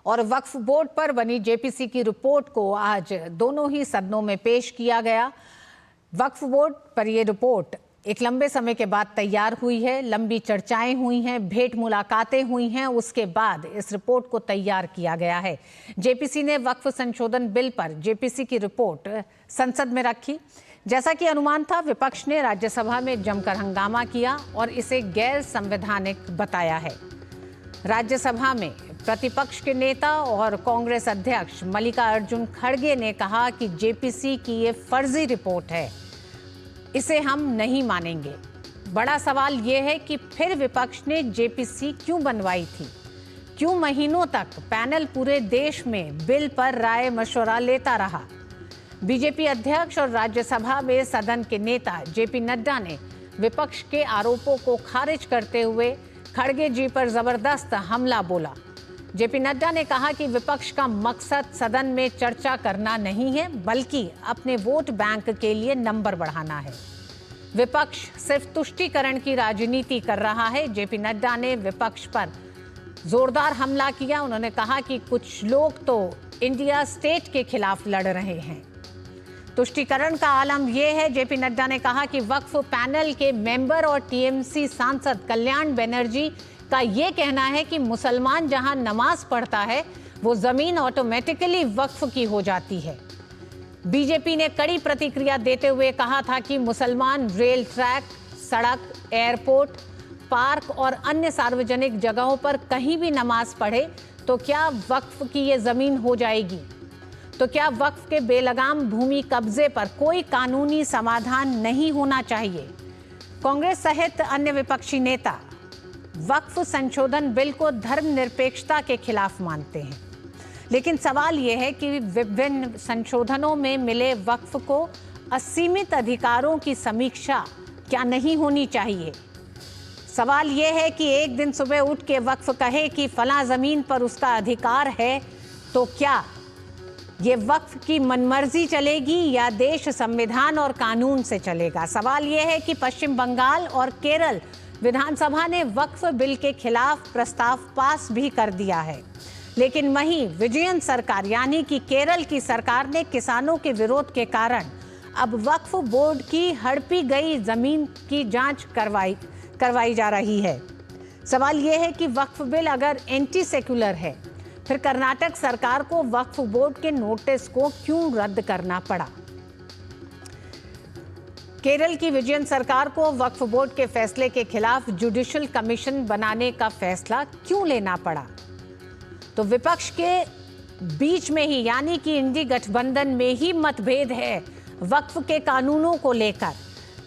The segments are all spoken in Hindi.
और वक्फ बोर्ड पर बनी जेपीसी की रिपोर्ट को आज दोनों ही सदनों में पेश किया गया। वक्फ बोर्ड पर यह रिपोर्ट एक लंबे समय के बाद तैयार हुई है, लंबी चर्चाएं हुई हैं, भेंट मुलाकातें हुई हैं, उसके बाद इस रिपोर्ट को तैयार किया गया है। जेपीसी ने वक्फ संशोधन बिल पर जेपीसी की रिपोर्ट संसद में रखी। जैसा कि अनुमान था, विपक्ष ने राज्यसभा में जमकर हंगामा किया और इसे गैर संवैधानिक बताया है। राज्यसभा में प्रतिपक्ष के नेता और कांग्रेस अध्यक्ष मल्लिकार्जुन खड़गे ने कहा कि जेपीसी की ये फर्जी रिपोर्ट है, इसे हम नहीं मानेंगे। बड़ा सवाल यह है कि फिर विपक्ष ने जेपीसी क्यों बनवाई थी? क्यों महीनों तक पैनल पूरे देश में बिल पर राय मशवरा लेता रहा? बीजेपी अध्यक्ष और राज्यसभा में सदन के नेता जेपी नड्डा ने विपक्ष के आरोपों को खारिज करते हुए खड़गे जी पर जबरदस्त हमला बोला। जेपी नड्डा ने कहा कि विपक्ष का मकसद सदन में चर्चा करना नहीं है, बल्कि अपने वोट बैंक के लिए नंबर बढ़ाना है। विपक्ष सिर्फ तुष्टीकरण की राजनीति कर रहा है। जेपी नड्डा ने विपक्ष पर जोरदार हमला किया। उन्होंने कहा कि कुछ लोग तो इंडिया स्टेट के खिलाफ लड़ रहे हैं। तुष्टीकरण का आलम यह है, जेपी नड्डा ने कहा कि वक्फ पैनल के मेंबर और टीएमसी सांसद कल्याण बनर्जी का यह कहना है कि मुसलमान जहां नमाज पढ़ता है वो जमीन ऑटोमेटिकली वक्फ की हो जाती है। बीजेपी ने कड़ी प्रतिक्रिया देते हुए कहा था कि मुसलमान रेल ट्रैक, सड़क, एयरपोर्ट, पार्क और अन्य सार्वजनिक जगहों पर कहीं भी नमाज पढ़े तो क्या वक्फ की ये जमीन हो जाएगी? तो क्या वक्फ के बेलगाम भूमि कब्जे पर कोई कानूनी समाधान नहीं होना चाहिए? कांग्रेस सहित अन्य विपक्षी नेता वक्फ संशोधन बिल को धर्मनिरपेक्षता के खिलाफ मानते हैं, लेकिन सवाल यह है कि विभिन्न संशोधनों में मिले वक्फ को असीमित अधिकारों की समीक्षा क्या नहीं होनी चाहिए? सवाल यह है कि एक दिन सुबह उठ के वक्फ कहे कि फलां जमीन पर उसका अधिकार है, तो क्या ये वक्फ की मनमर्जी चलेगी या देश संविधान और कानून से चलेगा? सवाल यह है कि पश्चिम बंगाल और केरल विधानसभा ने वक्फ बिल के खिलाफ प्रस्ताव पास भी कर दिया है, लेकिन वहीं विजयन सरकार यानी कि केरल की सरकार ने किसानों के विरोध के कारण अब वक्फ बोर्ड की हड़पी गई जमीन की जांच करवाई जा रही है। सवाल यह है कि वक्फ बिल अगर एंटी सेक्युलर है, फिर कर्नाटक सरकार को वक्फ बोर्ड के नोटिस को क्यों रद्द करना पड़ा? केरल की विजयन सरकार को वक्फ बोर्ड के फैसले के खिलाफ जुडिशियल कमीशन बनाने का फैसला क्यों लेना पड़ा? तो विपक्ष के बीच में ही यानी कि इंडी गठबंधन में ही मतभेद है वक्फ के कानूनों को लेकर।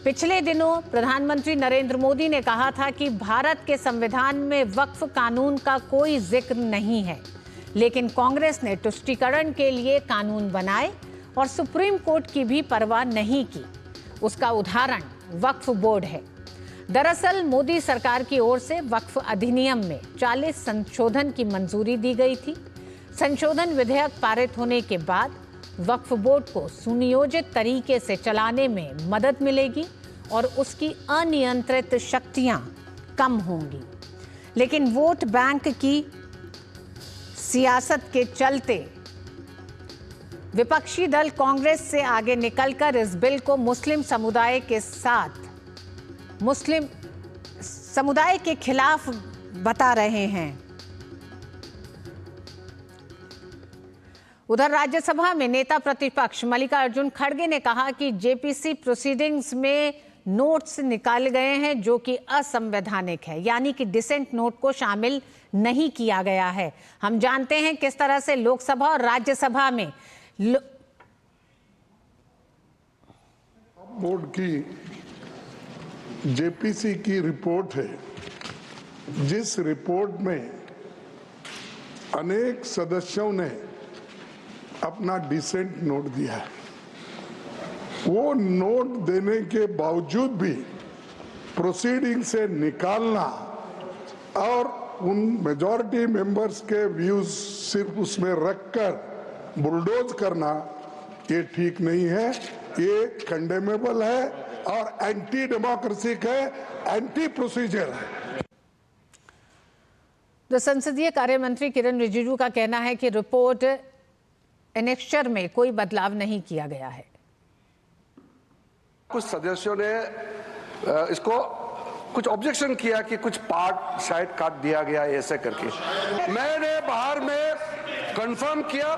पिछले दिनों प्रधानमंत्री नरेंद्र मोदी ने कहा था कि भारत के संविधान में वक्फ कानून का कोई जिक्र नहीं है, लेकिन कांग्रेस ने तुष्टीकरण के लिए कानून बनाए और सुप्रीम कोर्ट की भी परवाह नहीं की। उसका उदाहरण वक्फ बोर्ड है। दरअसल मोदी सरकार की ओर से वक्फ अधिनियम में 40 संशोधन की मंजूरी दी गई थी। संशोधन विधेयक पारित होने के बाद वक्फ बोर्ड को सुनियोजित तरीके से चलाने में मदद मिलेगी और उसकी अनियंत्रित शक्तियां कम होंगी। लेकिन वोट बैंक की सियासत के चलते विपक्षी दल कांग्रेस से आगे निकलकर इस बिल को मुस्लिम समुदाय के खिलाफ बता रहे हैं। उधर राज्यसभा में नेता प्रतिपक्ष मल्लिकार्जुन खड़गे ने कहा कि जेपीसी प्रोसीडिंग्स में नोट्स निकाले गए हैं जो कि असंवैधानिक है, यानी कि डिसेंट नोट को शामिल नहीं किया गया है। हम जानते हैं किस तरह से लोकसभा और राज्यसभा में बोर्ड की जेपीसी की रिपोर्ट है, जिस रिपोर्ट में अनेक सदस्यों ने अपना डिसेंट नोट दिया है। वो नोट देने के बावजूद भी प्रोसीडिंग से निकालना और उन मेजॉरिटी मेंबर्स के व्यूज सिर्फ उसमें रखकर बुलडोज करना, ये ठीक नहीं है, ये कंडेमेबल है और एंटी डेमोक्रेटिक है, एंटी प्रोसीजर है। तो संसदीय कार्य मंत्री किरण रिजिजू का कहना है कि रिपोर्ट एनेक्स्चर में कोई बदलाव नहीं किया गया है। कुछ सदस्यों ने इसको कुछ ऑब्जेक्शन किया कि कुछ पार्ट शायद काट दिया गया ऐसे करके। मैंने बाहर में कंफर्म किया,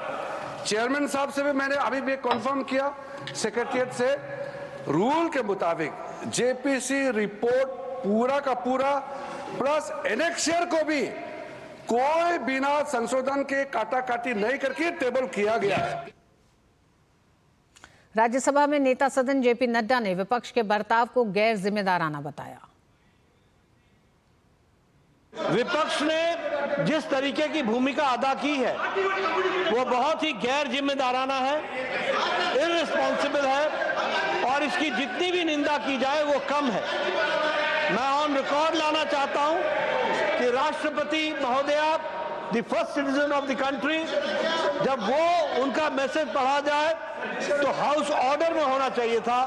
चेयरमैन साहब से भी मैंने अभी भी कंफर्म किया, सेक्रेटरिएट से रूल के मुताबिक जेपीसी रिपोर्ट पूरा का पूरा प्लस एनेक्शियर को भी कोई बिना संशोधन के काटाकाटी नहीं करके टेबल किया गया है। राज्यसभा में नेता सदन जेपी नड्डा ने विपक्ष के बर्ताव को गैर जिम्मेदाराना बताया। विपक्ष ने जिस तरीके की भूमिका अदा की है वो बहुत ही गैर जिम्मेदाराना है, इररिस्पॉन्सिबल है और इसकी जितनी भी निंदा की जाए वो कम है। मैं ऑन रिकॉर्ड लाना चाहता हूं कि राष्ट्रपति महोदया the first citizen of the country, जब वो उनका मैसेज पढ़ा जाए तो हाउस ऑर्डर में होना चाहिए था,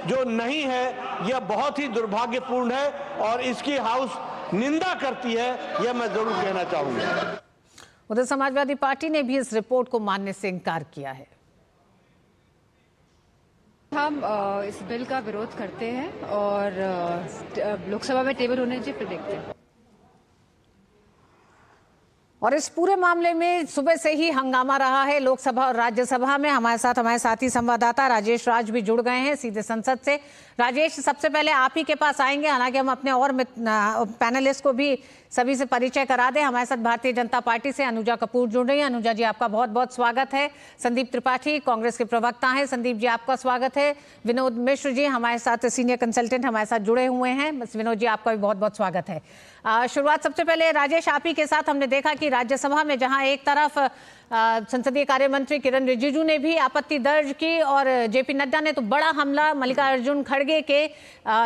जो नहीं है। यह बहुत ही दुर्भाग्यपूर्ण है और इसकी हाउस निंदा करती है, यह मैं जरूर कहना चाहूंगा। उधर समाजवादी पार्टी ने भी इस रिपोर्ट को मानने से इनकार किया है। हम इस बिल का विरोध करते हैं और लोकसभा में टेबल होने से फिर देखते हैं। और इस पूरे मामले में सुबह से ही हंगामा रहा है लोकसभा और राज्यसभा में। हमारे साथी संवाददाता राजेश राज भी जुड़ गए हैं सीधे संसद से। राजेश, सबसे पहले आप ही के पास आएंगे, हालांकि हम अपने और पैनलिस्ट को भी सभी से परिचय करा दें। हमारे साथ भारतीय जनता पार्टी से अनुजा कपूर जुड़ रही हैं। अनुजा जी, आपका बहुत बहुत स्वागत है। संदीप त्रिपाठी कांग्रेस के प्रवक्ता हैं, संदीप जी आपका स्वागत है। विनोद मिश्र जी हमारे साथ सीनियर कंसल्टेंट हमारे साथ जुड़े हुए हैं। बस विनोद जी, आपका भी बहुत बहुत स्वागत है। शुरुआत सबसे पहले राजेश आप ही के साथ। हमने देखा कि राज्यसभा में जहां एक तरफ संसदीय कार्य मंत्री किरण रिजिजू ने भी आपत्ति दर्ज की और जेपी नड्डा ने तो बड़ा हमला, मल्लिकार्जुन खड़गे के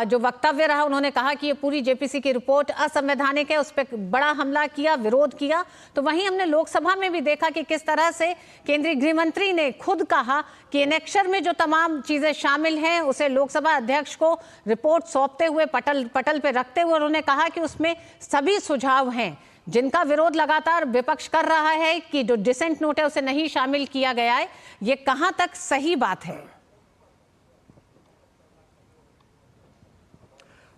जो वक्तव्य रहा, उन्होंने कहा कि ये पूरी जेपीसी की रिपोर्ट असंवैधानिक है, उस पर बड़ा हमला किया, विरोध किया। तो वहीं हमने लोकसभा में भी देखा कि किस तरह से केंद्रीय गृह मंत्री ने खुद कहा कि एनेक्स्चर में जो तमाम चीजें शामिल हैं उसे लोकसभा अध्यक्ष को रिपोर्ट सौंपते हुए पटल पे रखते हुए उन्होंने कहा कि उसमें सभी सुझाव हैं जिनका विरोध लगातार विपक्ष कर रहा है कि जो डिसेंट नोट है उसे नहीं शामिल किया गया है। ये कहां तक सही बात है?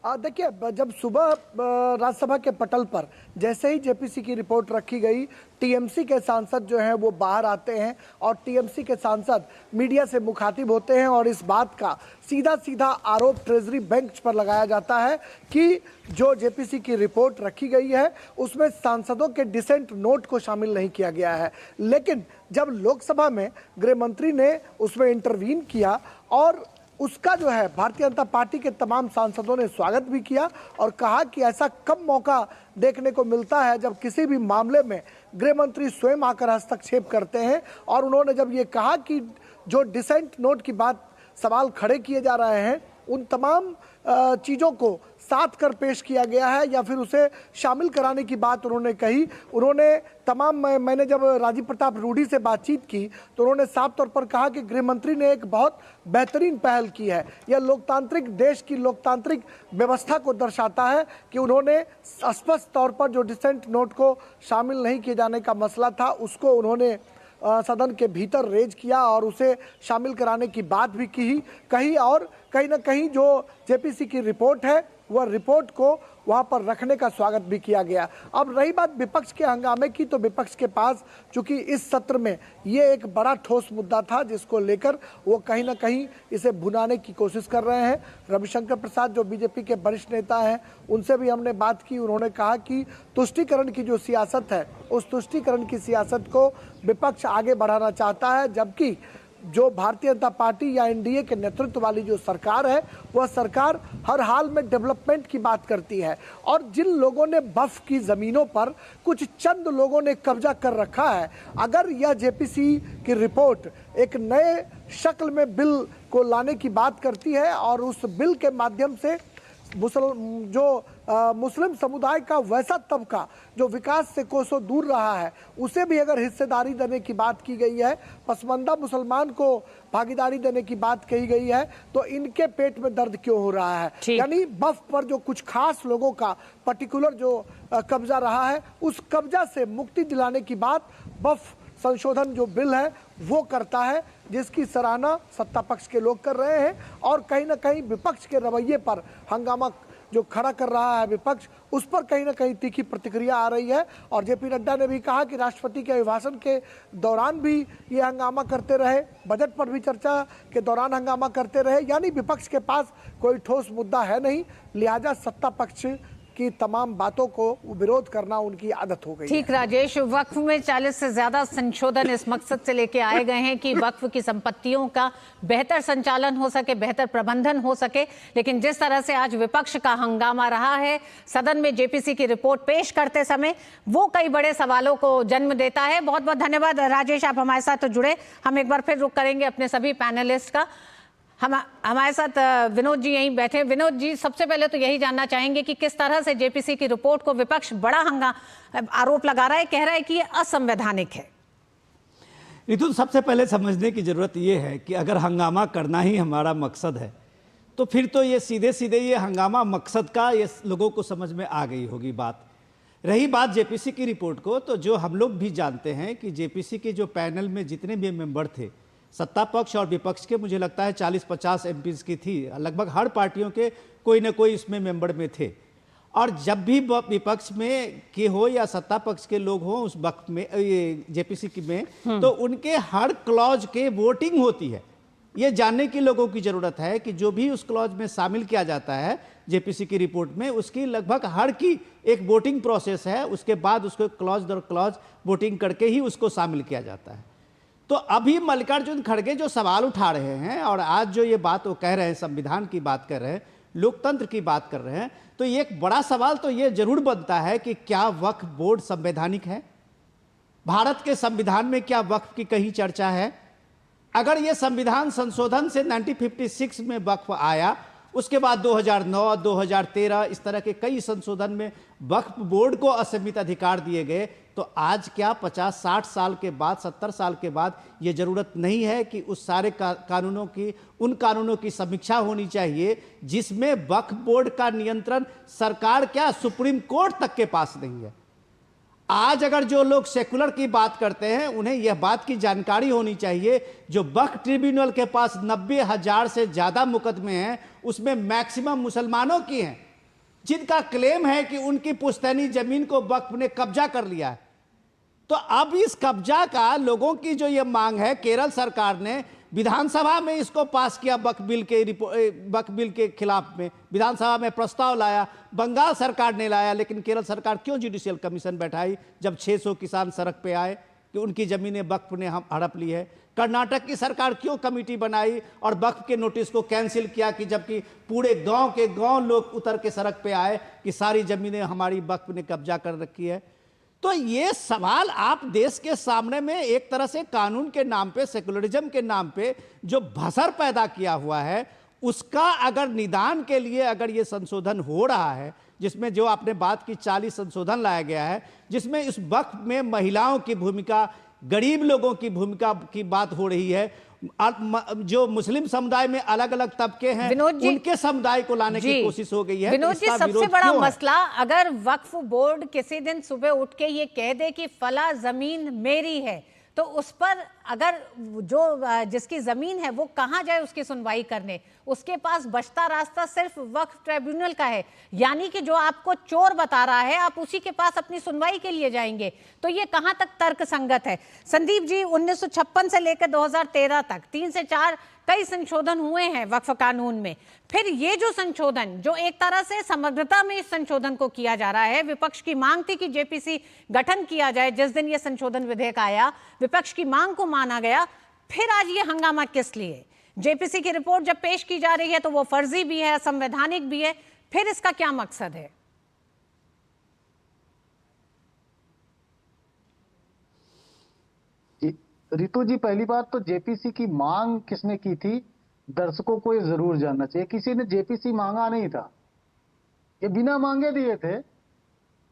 देखिए, जब सुबह राज्यसभा के पटल पर जैसे ही जेपीसी की रिपोर्ट रखी गई, टीएमसी के सांसद जो हैं वो बाहर आते हैं और टीएमसी के सांसद मीडिया से मुखातिब होते हैं और इस बात का सीधा आरोप ट्रेजरी बेंच पर लगाया जाता है कि जो जेपीसी की रिपोर्ट रखी गई है उसमें सांसदों के डिसेंट नोट को शामिल नहीं किया गया है। लेकिन जब लोकसभा में गृह मंत्री ने उसमें इंटरवीन किया और उसका जो है भारतीय जनता पार्टी के तमाम सांसदों ने स्वागत भी किया और कहा कि ऐसा कम मौका देखने को मिलता है जब किसी भी मामले में गृह मंत्री स्वयं आकर हस्तक्षेप करते हैं। और उन्होंने जब ये कहा कि जो डिसेंट नोट की बात सवाल खड़े किए जा रहे हैं उन तमाम चीज़ों को साथ कर पेश किया गया है या फिर उसे शामिल कराने की बात उन्होंने कही। उन्होंने मैंने जब राजीव प्रताप रूडी से बातचीत की तो उन्होंने साफ तौर पर कहा कि गृह मंत्री ने एक बहुत बेहतरीन पहल की है। यह लोकतांत्रिक देश की लोकतांत्रिक व्यवस्था को दर्शाता है कि उन्होंने स्पष्ट तौर पर जो डिसेंट नोट को शामिल नहीं किए जाने का मसला था उसको उन्होंने सदन के भीतर रेज किया और उसे शामिल कराने की बात भी कही और कहीं ना कहीं जो जेपीसी की रिपोर्ट है वह रिपोर्ट को वहां पर रखने का स्वागत भी किया गया। अब रही बात विपक्ष के हंगामे की, तो विपक्ष के पास चूंकि इस सत्र में ये एक बड़ा ठोस मुद्दा था जिसको लेकर वो कहीं ना कहीं इसे भुनाने की कोशिश कर रहे हैं। रविशंकर प्रसाद जो बीजेपी के वरिष्ठ नेता हैं उनसे भी हमने बात की। उन्होंने कहा कि तुष्टीकरण की जो सियासत है उस तुष्टीकरण की सियासत को विपक्ष आगे बढ़ाना चाहता है, जबकि जो भारतीय जनता पार्टी या एनडीए के नेतृत्व वाली जो सरकार है वह सरकार हर हाल में डेवलपमेंट की बात करती है। और जिन लोगों ने बफ की जमीनों पर कुछ चंद लोगों ने कब्जा कर रखा है, अगर यह जेपीसी की रिपोर्ट एक नए शक्ल में बिल को लाने की बात करती है और उस बिल के माध्यम से मुस्लिम समुदाय का वैसा तबका जो विकास से कोसों दूर रहा है, उसे भी अगर हिस्सेदारी देने की बात की गई है, पसमानदा मुसलमान को भागीदारी देने की बात कही गई है, तो इनके पेट में दर्द क्यों हो रहा है? यानी वक्फ पर जो कुछ खास लोगों का पर्टिकुलर जो कब्जा रहा है, उस कब्जा से मुक्ति दिलाने की बात वक्फ संशोधन जो बिल है वो करता है, जिसकी सराहना सत्ता पक्ष के लोग कर रहे हैं। और कहीं ना कहीं विपक्ष के रवैये पर हंगामा जो खड़ा कर रहा है विपक्ष, उस पर कहीं ना कहीं तीखी प्रतिक्रिया आ रही है। और जेपी नड्डा ने भी कहा कि राष्ट्रपति के अभिभाषण के दौरान भी ये हंगामा करते रहे, बजट पर भी चर्चा के दौरान हंगामा करते रहे, यानी विपक्ष के पास कोई ठोस मुद्दा है नहीं, लिहाजा सत्ता पक्ष की तमाम बातों को विरोध करना उनकी आदत हो गई। ठीक राजेश, वक्फ में 40 से ज्यादा संशोधन इस मकसद से लेके आए गए हैं कि वक्फ की संपत्तियों का बेहतर संचालन हो सके, बेहतर प्रबंधन हो सके। लेकिन जिस तरह से आज विपक्ष का हंगामा रहा है सदन में जेपीसी की रिपोर्ट पेश करते समय, वो कई बड़े सवालों को जन्म देता है। बहुत बहुत धन्यवाद राजेश, आप हमारे साथ जुड़े। हम एक बार फिर रुख करेंगे अपने सभी पैनलिस्ट का। हमारे साथ विनोद जी यहीं बैठे। विनोद जी, सबसे पहले तो यही जानना चाहेंगे कि किस तरह से जेपीसी की रिपोर्ट को विपक्ष बड़ा आरोप लगा रहा है, कह रहा है कि ये असंवैधानिक है। रितु, सबसे पहले समझने की जरूरत ये है कि अगर हंगामा करना ही हमारा मकसद है तो फिर तो ये सीधे सीधे ये हंगामा मकसद का ये लोगों को समझ में आ गई होगी बात। रही बात जेपीसी की रिपोर्ट को, तो जो हम लोग भी जानते हैं कि जेपीसी के जो पैनल में जितने भी मेंबर थे, सत्ता पक्ष और विपक्ष के, मुझे लगता है 40-50 एमपीज की थी, लगभग हर पार्टियों के कोई ना कोई इसमें मेंबर में थे। और जब भी विपक्ष में के हो या सत्ता पक्ष के लोग हो उस वक्त में ये जेपीसी की में, तो उनके हर क्लॉज के वोटिंग होती है। ये जानने की लोगों की जरूरत है कि जो भी उस क्लॉज में शामिल किया जाता है जेपीसी की रिपोर्ट में, उसकी लगभग हर की एक वोटिंग प्रोसेस है, उसके बाद उसको क्लॉज दर क्लॉज वोटिंग करके ही उसको शामिल किया जाता है। तो अभी मल्लिकार्जुन खड़गे जो सवाल उठा रहे हैं और आज जो ये बात वो कह रहे हैं, संविधान की बात कर रहे हैं, लोकतंत्र की बात कर रहे हैं, तो ये एक बड़ा सवाल तो ये जरूर बनता है कि क्या वक्फ बोर्ड संवैधानिक है? भारत के संविधान में क्या वक्फ की कहीं चर्चा है? अगर ये संविधान संशोधन से 1956 में वक्फ आया, उसके बाद 2009, 2013 इस तरह के कई संशोधन में वक्फ बोर्ड को असीमित अधिकार दिए गए, तो आज क्या 50-60 साल के बाद, 70 साल के बाद ये जरूरत नहीं है कि उस सारे कानूनों की, उन कानूनों की समीक्षा होनी चाहिए जिसमें वक्फ बोर्ड का नियंत्रण सरकार क्या सुप्रीम कोर्ट तक के पास नहीं है। आज अगर जो लोग सेकुलर की बात करते हैं उन्हें यह बात की जानकारी होनी चाहिए, जो वक्फ ट्रिब्यूनल के पास 90,000 से ज्यादा मुकदमे हैं, उसमें मैक्सिमम मुसलमानों की हैं, जिनका क्लेम है कि उनकी पुश्तैनी जमीन को वक्फ ने कब्जा कर लिया है। तो अब इस कब्जा का लोगों की जो ये मांग है, केरल सरकार ने विधानसभा में इसको पास किया, वक्फ बिल के खिलाफ में विधानसभा में प्रस्ताव लाया, बंगाल सरकार ने लाया, लेकिन केरल सरकार क्यों जुडिशियल कमीशन बैठाई जब 600 किसान सड़क पे आए कि उनकी जमीनें वक्फ ने हम हड़प ली है? कर्नाटक की सरकार क्यों कमेटी बनाई और वक्फ के नोटिस को कैंसिल किया कि जबकि पूरे गांव के गांव लोग उतर के सड़क पे आए कि सारी जमीनें हमारी वक्फ ने कब्जा कर रखी है? तो ये सवाल आप देश के सामने में एक तरह से कानून के नाम पे, सेकुलरिज्म के नाम पे जो भसर पैदा किया हुआ है, उसका अगर निदान के लिए अगर ये संशोधन हो रहा है, जिसमें जो आपने बात की 40 संशोधन लाया गया है, जिसमें इस वक्त में महिलाओं की भूमिका, गरीब लोगों की भूमिका की बात हो रही है, जो मुस्लिम समुदाय में अलग अलग तबके हैं उनके समुदाय को लाने की कोशिश हो गई है। विनोद जी, सबसे बड़ा मसला, अगर वक्फ बोर्ड किसी दिन सुबह उठ के ये कह दे कि फला जमीन मेरी है, तो उस पर अगर जो जिसकी जमीन है वो कहां जाए उसकी सुनवाई करने? उसके पास बचता रास्ता सिर्फ वक्फ ट्रिब्यूनल का है, यानी कि जो आपको चोर बता रहा है आप उसी के पास अपनी सुनवाई के लिए जाएंगे। तो ये कहां तक तर्क संगत है? संदीप जी, 1956 से लेकर 2013 तक 3 से 4 कई संशोधन हुए हैं वक्फ कानून में। फिर ये जो संशोधन, जो एक तरह से समग्रता में इस संशोधन को किया जा रहा है, विपक्ष की मांग थी कि जेपीसी गठन किया जाए, जिस दिन ये संशोधन विधेयक आया विपक्ष की मांग को माना गया, फिर आज ये हंगामा किस लिए? जेपीसी की रिपोर्ट जब पेश की जा रही है तो वो फर्जी भी है, असंवैधानिक भी है, फिर इसका क्या मकसद है? रितु जी, पहली बात तो जेपीसी की मांग किसने की थी, दर्शकों को ये जरूर जानना चाहिए। किसी ने जेपीसी मांगा नहीं था, ये बिना मांगे दिए थे,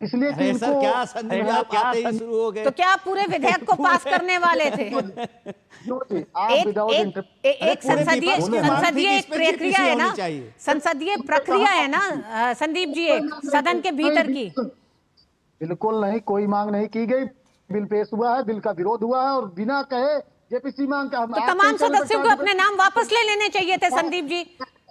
इसलिए कि अरे सर इनको क्या संदीप आप आते ही शुरू हो गए। तो क्या आप पूरे विधेयक को पास करने वाले थे? क्यों जी? आप एक विदाउट एक एक पूरे संसदीय विपक्ष की मांग थी कि एक इसमें प्रक्रिया JPC है ना, होनी चाहिए। संसदीय प्रक्रिया है ना संदीप जी, एक सदन के भीतर की। बिल्कुल नहीं, कोई मांग नहीं की गई। बिल पेश हुआ है, बिल का विरोध हुआ है और बिना कहे जेपीसी मांग का तो तमाम सदस्यों को अपने नाम वापस ले लेने चाहिए थे संदीप जी।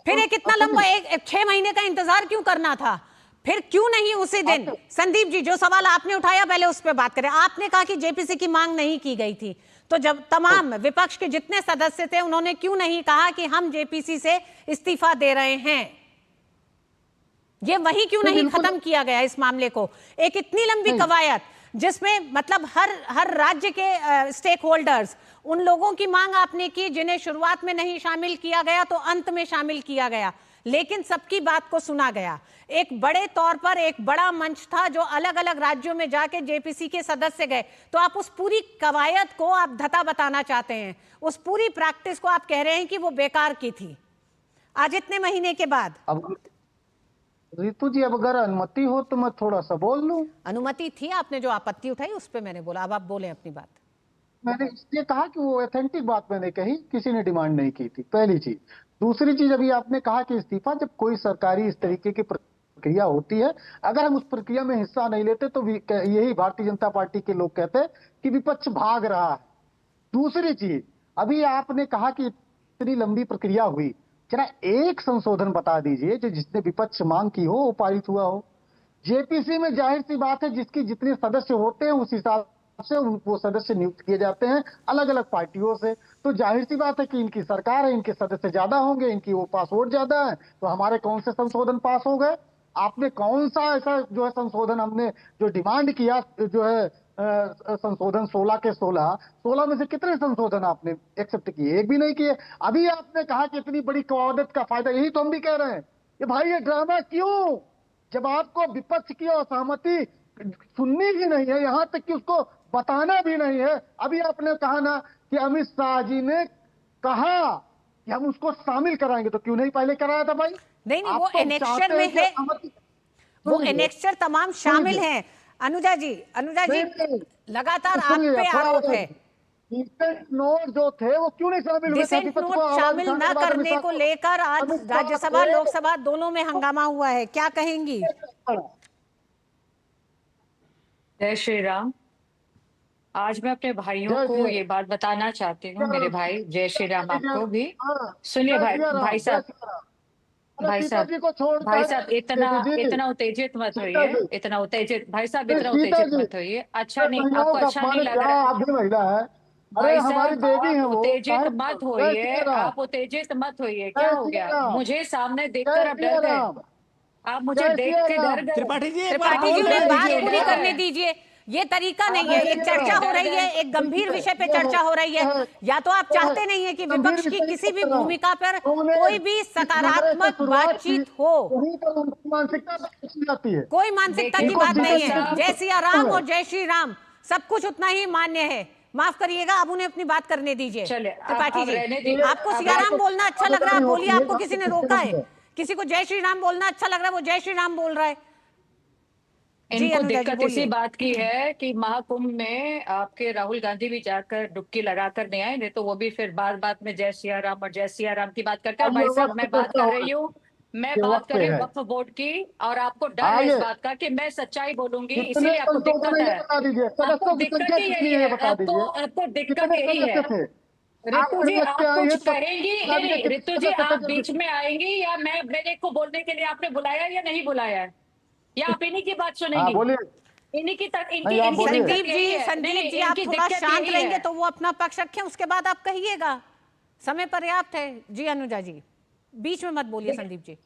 फिर ये कितना लंबा 6 महीने का इंतजार क्यों करना था? फिर क्यों नहीं उसी दिन? संदीप जी, जो सवाल आपने उठाया पहले उस पर बात करें। आपने कहा कि जेपीसी की मांग नहीं की गई थी, तो जब तमाम विपक्ष के जितने सदस्य थे उन्होंने क्यों नहीं कहा कि हम जेपीसी से इस्तीफा दे रहे हैं? ये वही क्यों नहीं खत्म किया गया इस मामले को? एक इतनी लंबी कवायद जिसमें मतलब हर राज्य के स्टेक होल्डर्स, उन लोगों की मांग आपने की जिन्हें शुरुआत में नहीं शामिल किया गया तो अंत में शामिल किया गया, लेकिन सबकी बात को सुना गया। एक बड़े तौर पर एक बड़ा मंच था जो अलग अलग राज्यों में जाके जेपीसी के सदस्य गए। तो आप उस पूरी कवायद को आप धता बताना चाहते हैं, उस पूरी प्रैक्टिस को आप कह रहे हैं कि वो बेकार की थी आज इतने महीने के बाद। अब रितु जी, अब अगर अनुमति हो तो मैं थोड़ा सा बोल लूं। अनुमति थी, आपने जो आपत्ति उठाई उस पर मैंने बोला, अब आप बोलें अपनी बात। मैंने इसलिए कहा कि वो ऑथेंटिक बात मैंने कही, किसी ने डिमांड नहीं की थी, पहली चीज। दूसरी चीज, अभी आपने कहा कि इस्तीफा, जब कोई सरकारी इस तरीके की प्रक्रिया होती है, अगर हम उस प्रक्रिया में हिस्सा नहीं लेते तो यही भारतीय जनता पार्टी के लोग कहते हैं कि विपक्ष भाग रहा है। दूसरी चीज, अभी आपने कहा कि इतनी लंबी प्रक्रिया हुई, जरा एक संशोधन बता दीजिए जो जिसने विपक्ष मांग की हो वो पारित हुआ हो। जेपीसी में जाहिर सी बात है जिसकी जितने सदस्य होते हैं उस हिसाब से वो सदस्य नियुक्त किए जाते हैं अलग अलग पार्टियों से। तो जाहिर सी बात है कि इनकी सरकार है, इनके सदस्य ज्यादा होंगे, इनकी वो पास वोट ज्यादा है, तो हमारे कौन से संशोधन पास हो गए? आपने कौन सा ऐसा जो है संशोधन हमने जो डिमांड किया, जो है संशोधन 16 के 16 में से कितने संशोधन आपने एक्सेप्ट किए? एक भी नहीं किए। अभी आपने कहा कि इतनी बड़ी कवायद का फायदा, यही तो हम भी कह रहे हैं कि भाई ये ड्रामा क्यों, जब आपको विपक्ष की असहमति सुननी ही नहीं है, यहां तक कि उसको बताना भी नहीं है। अभी आपने कहा ना कि अमित शाह जी ने कहा कि हम उसको शामिल कराएंगे, तो क्यों नहीं पहले कराया था भाई? नहीं, वो एनेक्चर में है, वो एनेक्चर तमाम शामिल हैं। अनुजा जी लगातार आप पे आरोप है, डिसेंट नोट जो थे वो क्यों नहीं शामिल हुए? डिसेंट नोट शामिल न करने को लेकर आज राज्यसभा लोकसभा दोनों में हंगामा हुआ है, क्या कहेंगी? जय श्री राम। आज मैं अपने भाइयों को ये बात बताना चाहती हूँ, मेरे भाई, जय श्री राम आपको भी। सुनिए भाई साहब इतना उत्तेजित मत होइए, इतना उत्तेजित भाई साहब, इतना उत्तेजित मत होइए। अच्छा नहीं, आपको अच्छा नहीं लग रहा? आप भी महिला है, भाई साहब आप उत्तेजित मत होइए, आप उत्तेजित मत होइए। क्या हो गया? मुझे सामने देखकर आप डर गए, आप मुझे देख के डर गए। त्रिपाठी जी उन्हें बात पूरी करने दीजिए, ये तरीका नहीं है। एक चर्चा हो रही है, एक गंभीर विषय पे चर्चा हो रही है। या तो आप चाहते नहीं है कि विपक्ष की किसी भी भूमिका पर कोई भी सकारात्मक बातचीत हो, कोई मानसिकता की बात नहीं है। जय सिया राम और जय श्री राम सब कुछ उतना ही मान्य है। माफ करिएगा, अब उन्हें अपनी बात करने दीजिए। त्रिपाठी जी, आपको सियाराम बोलना अच्छा लग रहा है, बोलिए। आपको किसी ने रोका है? किसी को जय श्री राम बोलना अच्छा लग रहा है, वो जय श्री राम बोल रहा है। इनको दिक्कत इसी बात की है कि महाकुंभ में आपके राहुल गांधी भी जाकर डुबकी लगाकर नहीं आए, नहीं तो वो भी फिर बात में जय सिया राम और जय सिया राम की बात करते हैं। भाई साहब मैं बात कर रही हूँ, मैं बात कर रही हूँ वक्फ बोर्ड की, और आपको डर है इस बात का कि मैं सच्चाई बोलूंगी, इसीलिए आपको दिक्कत है। आपको दिक्कत ही यही है, आपको दिक्कत यही है। रितु जी आप कुछ कहेंगी? नहीं, रितु जी आप बीच में आएंगी या मेरे को बोलने के लिए आपने बुलाया या नहीं बुलाया है, या आप इन्हीं की बात सुनेंगी? संदीप जी आप थोड़ा शांत रहेंगे तो वो अपना पक्ष रखें, उसके बाद आप कहिएगा, समय पर्याप्त है। जी अनुजा जी, बीच में मत बोलिए संदीप जी।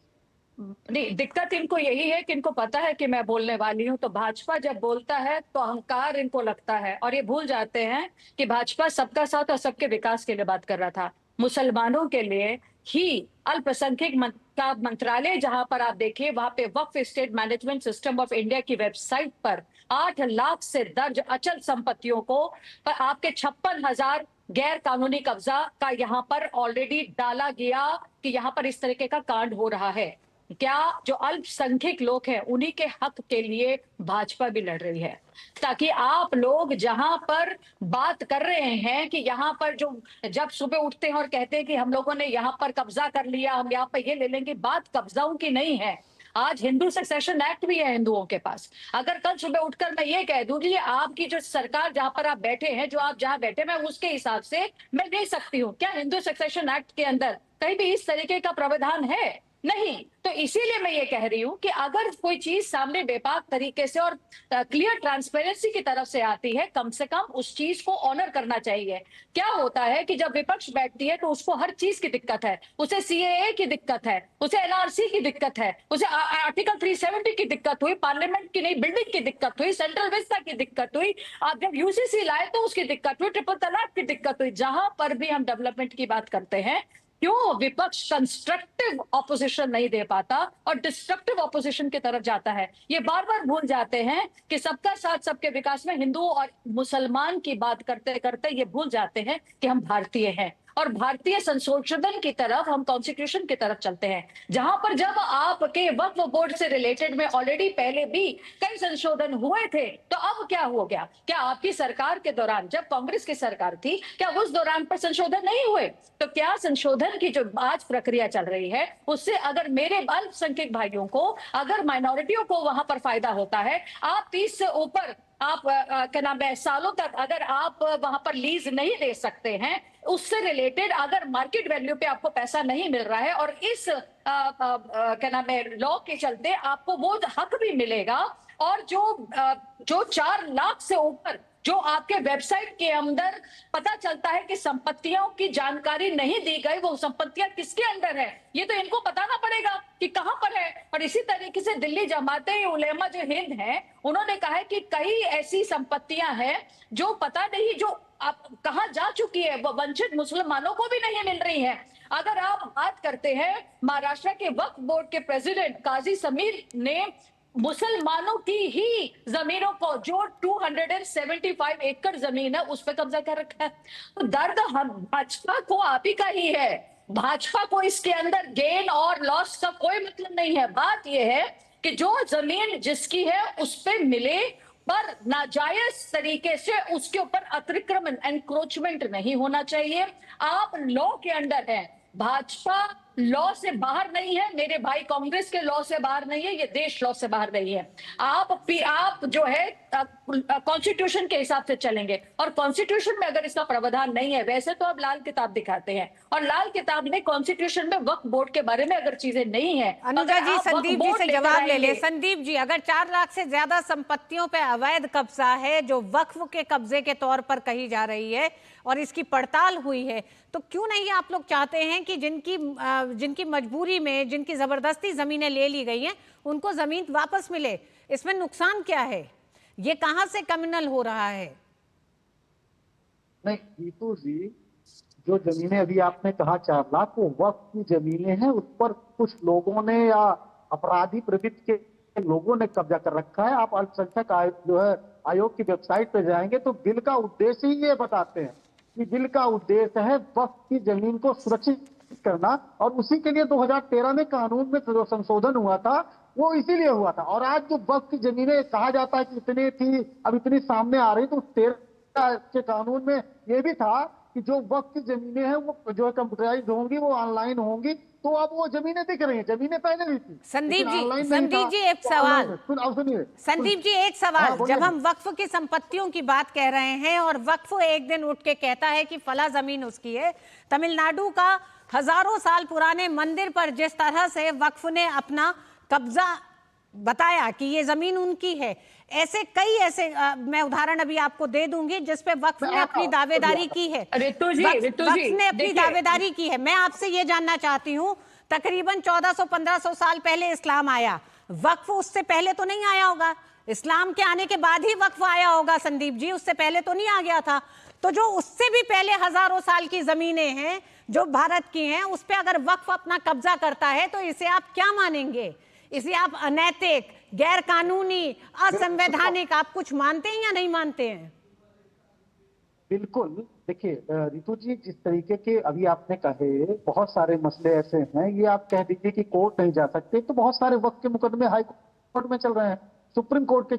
नहीं, दिक्कत इनको यही है कि इनको पता है कि मैं बोलने वाली हूं, तो भाजपा जब बोलता है तो अहंकार इनको लगता है, और ये भूल जाते हैं कि भाजपा सबका साथ और सबके विकास के लिए बात कर रहा था। मुसलमानों के लिए ही अल्पसंख्यक का मंत्रालय, जहां पर आप देखिए वहां पे Waqf state management system of India की वेबसाइट पर 8 लाख से दर्ज अचल संपत्तियों को पर आपके 56,000 गैर कानूनी कब्जा का यहाँ पर ऑलरेडी डाला गया कि यहाँ पर इस तरीके का कांड हो रहा है। क्या जो अल्पसंख्यक लोग हैं उन्हीं के हक के लिए भाजपा भी लड़ रही है, ताकि आप लोग जहां पर बात कर रहे हैं कि यहाँ पर जो जब सुबह उठते हैं और कहते हैं कि हम लोगों ने यहाँ पर कब्जा कर लिया, हम यहाँ पर ये ले लेंगे, बात कब्जाओं की नहीं है। आज हिंदू सक्सेशन एक्ट भी है हिंदुओं के पास। अगर कल सुबह उठकर मैं ये कह दूं कि आपकी जो सरकार जहां पर आप बैठे हैं, जो आप जहां बैठे, मैं उसके हिसाब से मैं ले सकती हूँ, क्या हिंदू सक्सेशन एक्ट के अंदर कहीं भी इस तरीके का प्रावधान है? नहीं। तो इसीलिए मैं ये कह रही हूं कि अगर कोई चीज सामने बेपाक तरीके से और क्लियर ट्रांसपेरेंसी की तरफ से आती है, कम से कम उस चीज को ऑनर करना चाहिए। क्या होता है कि जब विपक्ष बैठती है तो उसको हर चीज की दिक्कत है, उसे सीएए की दिक्कत है, उसे एनआरसी की दिक्कत है, उसे आर्टिकल 370 की दिक्कत हुई, पार्लियामेंट की नई बिल्डिंग की दिक्कत हुई, सेंट्रल विस्ता की दिक्कत हुई, आप जब यूसीसी लाए तो उसकी दिक्कत हुई, ट्रिपल तलाक की दिक्कत हुई। जहां पर भी हम डेवलपमेंट की बात करते हैं, क्यों विपक्ष कंस्ट्रक्टिव ऑपोजिशन नहीं दे पाता और डिस्ट्रक्टिव ऑपोजिशन की तरफ जाता है? ये बार बार भूल जाते हैं कि सबका साथ सबके विकास में हिंदू और मुसलमान की बात करते करते ये भूल जाते हैं कि हम भारतीय हैं और भारतीय संशोधन की तरफ, हम कॉन्स्टिट्यूशन की तरफ चलते हैं। जहां पर जब आपके वक्फ बोर्ड से रिलेटेड में ऑलरेडी पहले भी कई संशोधन हुए थे, तो अब क्या हो गया? क्या आपकी सरकार के दौरान, जब कांग्रेस की सरकार थी, क्या उस दौरान पर संशोधन नहीं हुए? तो क्या संशोधन की जो आज प्रक्रिया चल रही है, उससे अगर मेरे अल्पसंख्यक भाइयों को, अगर माइनॉरिटियों को वहां पर फायदा होता है, आप 30 से ऊपर आप क्या नाम है सालों तक अगर आप वहां पर लीज नहीं दे सकते हैं, उससे रिलेटेड अगर मार्केट वैल्यू पे आपको पैसा नहीं मिल रहा है और इस क्या नाम है लॉ के चलते आपको वो हक भी मिलेगा, और जो 4 लाख से ऊपर जो आपके वेबसाइट के अंदर पता चलता है कि संपत्तियों की जानकारी नहीं दी गई, वो संपत्तियां किसके अंदर है, ये तो इनको बताना पड़ेगा कि कहां पर है। और इसी तरीके से दिल्ली जमाते उलेमा जो हिंद है, उन्होंने कहा है कि कई ऐसी संपत्तियां हैं जो पता नहीं जो आप कहां जा चुकी है, वो वंचित मुसलमानों को भी नहीं मिल रही है। अगर आप बात करते हैं महाराष्ट्र के वक्फ बोर्ड के प्रेसिडेंट काजी समीर ने मुसलमानों की ही जमीनों को, जो 275 एकड़ जमीन है, उस पर कब्जा कर रखा है। तो दर्द हम भाजपा को आप ही का ही है। भाजपा को इसके अंदर गेन और लॉस का कोई मतलब नहीं है। बात यह है कि जो जमीन जिसकी है उस पे मिले, पर नाजायज तरीके से उसके ऊपर अतिक्रमण, एनक्रोचमेंट नहीं होना चाहिए। आप लॉ के अंदर हैं, भाजपा लॉ से बाहर नहीं है, मेरे भाई कांग्रेस के लॉ से बाहर नहीं है, ये देश लॉ से बाहर नहीं है। आप जो है कॉन्स्टिट्यूशन के हिसाब से चलेंगे, और कॉन्स्टिट्यूशन में अगर इसका प्रावधान नहीं है, वैसे तो अब लाल किताब दिखाते हैं, और लाल किताब में कॉन्स्टिट्यूशन में वक्फ बोर्ड के बारे में अगर चीजें नहीं है। अनुजा जी, संदीप जी से जवाब ले ले। संदीप जी, अगर 4 लाख से ज्यादा संपत्तियों पे अवैध कब्जा है जो वक्फ के कब्जे के तौर पर कही जा रही है और इसकी पड़ताल हुई है, तो क्यों नहीं आप लोग चाहते हैं कि जिनकी मजबूरी में, जिनकी जबरदस्ती जमीनें ले ली गई हैं, उनको जमीन वापस मिले? इसमें नुकसान क्या है? ये कहां से कम्युनल हो रहा है? नहीं गीतू जी, जो जमीनें अभी आपने कहा 4 लाख, वो वक्फ की जमीनें हैं, उस पर कुछ लोगों ने या अपराधी प्रवृत्ति के लोगों ने कब्जा कर रखा है। आप अल्पसंख्यक जो है आयोग की वेबसाइट पे जाएंगे तो बिल का उद्देश्य ही ये बताते हैं कि बिल का उद्देश्य है वक्फ की जमीन को सुरक्षित करना, और उसी के लिए 2013 में कानून में जो संशोधन हुआ था वो इसीलिए हुआ था। और आज जो वक्फ की जमीनें कहा जाता है कि इतनी थी, अब इतनी सामने आ रही, तो 13 के कानून में ये भी था कि जो वक्फ की जमीनें हैं वो जो है कंप्यूटराइज्ड होंगी, वो ऑनलाइन होंगी, तो अब वो जमीनें दिख रही हैं। जमीनें पहले भी थी। संदीप जी एक सवाल, संदीप जी एक सवाल, जब हम वक्फ की संपत्तियों की बात कह रहे हैं और वक्फ एक दिन उठ के कहता है कि फला जमीन उसकी है, तमिलनाडु का हजारों साल पुराने मंदिर पर जिस तरह से वक्फ ने अपना कब्जा बताया कि ये जमीन उनकी है, ऐसे कई मैं उदाहरण अभी आपको दे दूंगी जिसपे वक्फ ने अपनी दावेदारी की है। वक्फ ने अपनी दावेदारी की है। मैं आपसे ये जानना चाहती हूँ, तकरीबन 1400-1500 साल पहले इस्लाम आया, वक्फ उससे पहले तो नहीं आया होगा? इस्लाम के आने के बाद ही वक्फ आया होगा संदीप जी, उससे पहले तो नहीं आ गया था। तो जो उससे भी पहले हजारों साल की जमीनें हैं जो भारत की हैं, उस पर अगर वक्फ अपना कब्जा करता है तो इसे आप क्या मानेंगे? इसे आप अनैतिक, गैर कानूनी, असंवैधानिक आप कुछ मानते हैं या नहीं मानते हैं? बिल्कुल। देखिए रितु जी, जिस तरीके के अभी आपने कहे बहुत सारे मसले ऐसे हैं, ये आप कह दीजिए कि कोर्ट नहीं जा सकते, तो बहुत सारे वक्त के मुकदमे हाई कोर्ट में चल रहे हैं, सुप्रीम कोर्ट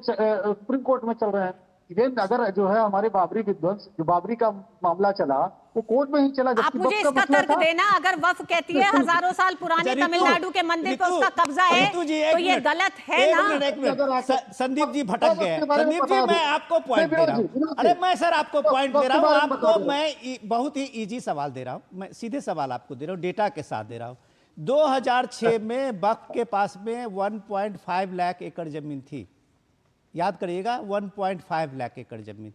में चल रहे हैं। इवन अगर जो है हमारे बाबरी विध्वंस, जो बाबरी का मामला चला, वो कोर्ट में ही चला। आप मुझे इसका तर्क देना, अगर वक्फ कहती है हजारों साल पुराने तमिलनाडु के मंदिर पे उसका कब्जा है, तो ये गलत है ना? संदीप जी भटक गए। संदीप जी, मैं आपको पॉइंट दे रहा हूँ। अरे मैं सर आपको पॉइंट दे रहा हूँ, आपको मैं बहुत ही इजी सवाल दे रहा हूँ, मैं सीधे सवाल आपको दे रहा हूँ, डेटा के साथ दे रहा हूँ। 2006 में वक्फ के पास में 1.5 लाख एकड़ जमीन थी, याद करिएगा, 1.5 लाख एकड़ जमीन,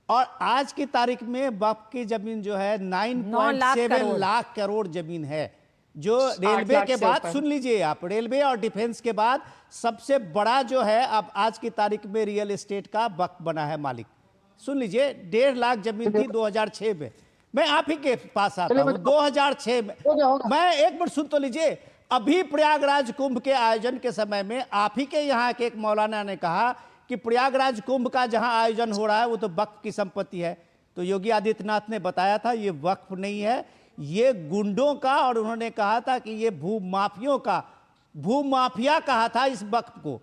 और आज की तारीख में वक्फ की जमीन जो है 9.7 लाख करोड़ जमीन है, जो रेलवे के बाद, सुन लीजिए आप, रेलवे और डिफेंस के बाद सबसे बड़ा जो है अब आज की तारीख में रियल एस्टेट का वक्फ बना है मालिक। सुन लीजिए, 1.5 लाख जमीन थी 2006 में। मैं आप ही के पास आता हूँ, 2006 में, मैं एक मिनट सुन तो लीजिए। अभी प्रयागराज कुंभ के आयोजन के समय में आप ही के यहाँ के एक मौलाना ने कहा कि प्रयागराज कुंभ का जहां आयोजन हो रहा है वो तो वक्फ की संपत्ति है। तो योगी आदित्यनाथ ने बताया था ये वक्फ नहीं है, ये गुंडों का, और उन्होंने कहा था कि ये भूमाफियों का, भूमाफिया कहा था इस वक्फ को।